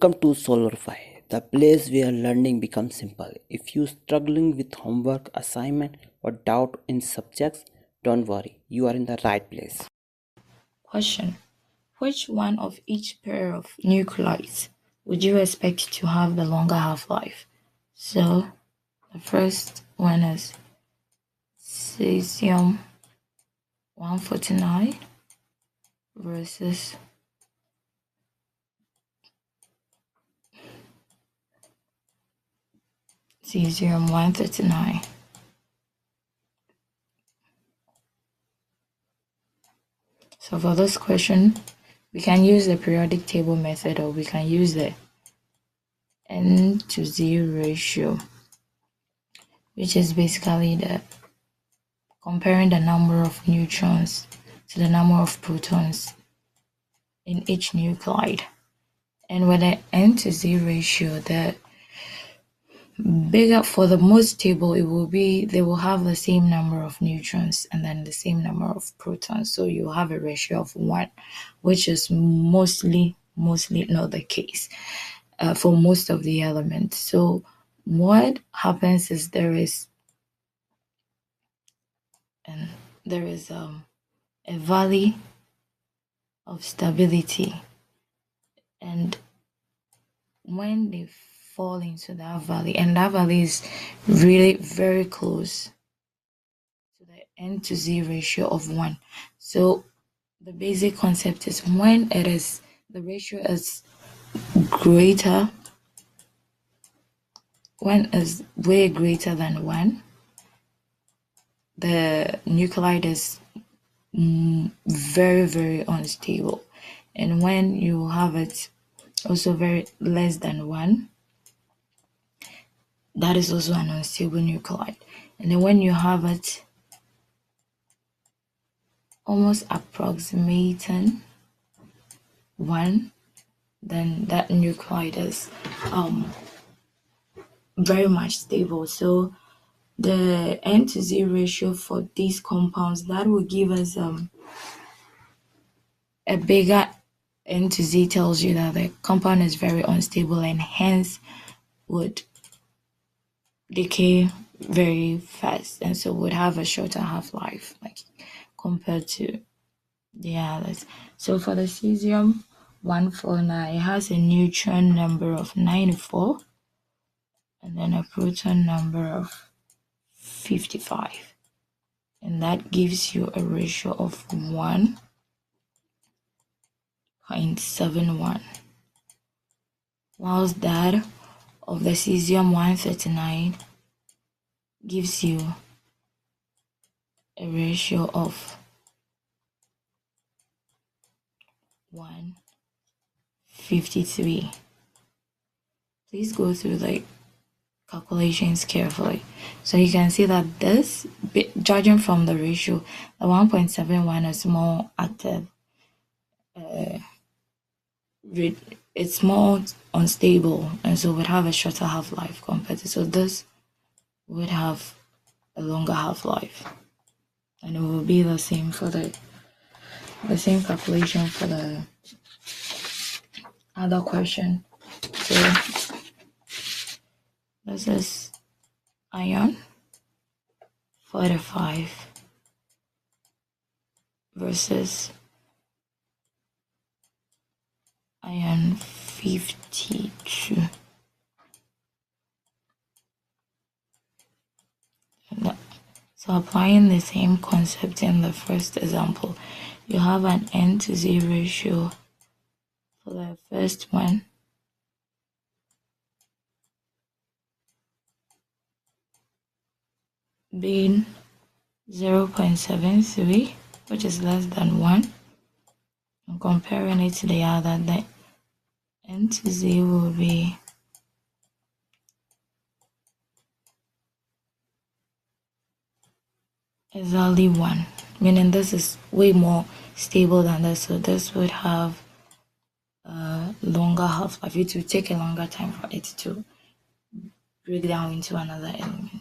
Welcome to solverfy, the place where learning becomes simple. If you're struggling with homework, assignment, or doubt in subjects, don't worry, you are in the right place. Question: which one of each pair of nuclides would you expect to have the longer half-life? So the first one is Cs-149 versus Cs-139. So for this question, we can use the periodic table method, or we can use the N to Z ratio, which is basically the comparing the number of neutrons to the number of protons in each nuclide. And with the N to Z ratio, the bigger, for the most stable, it will be, they will have the same number of neutrons and then the same number of protons. So you have a ratio of 1, which is mostly not the case for most of the elements. So what happens is there is a valley of stability, and when they fall into that valley, and that valley is really very close to the N to Z ratio of 1. So the basic concept is when the ratio is greater, when is way greater than 1, the nuclide is very unstable. And when you have it also very less than 1, that is also an unstable nuclide. And then when you have it almost approximating 1, then that nuclide is very much stable. So the N to Z ratio for these compounds, that will give us a bigger N to Z, tells you that the compound is very unstable and hence would decay very fast, and so would have a shorter half-life, like compared to the others. So for the cesium-149, it has a neutron number of 94 and then a proton number of 55, and that gives you a ratio of 1.71, whilst that of the cesium-139 gives you a ratio of 1.53. Please go through the calculations carefully. So you can see that this, judging from the ratio, the 1.71 is more active. It's more unstable, and so would have a shorter half-life compared to, so this would have a longer half-life, and it will be the same for the same calculation for the other question. So this is iron 45 versus iron 52. So applying the same concept in the first example, you have an N to Z ratio for the first one being 0.73, which is less than 1. And comparing it to the other, the N to Z will be exactly 1, meaning this is way more stable than this, so this would have a longer half-life. It will take a longer time for it to break down into another element.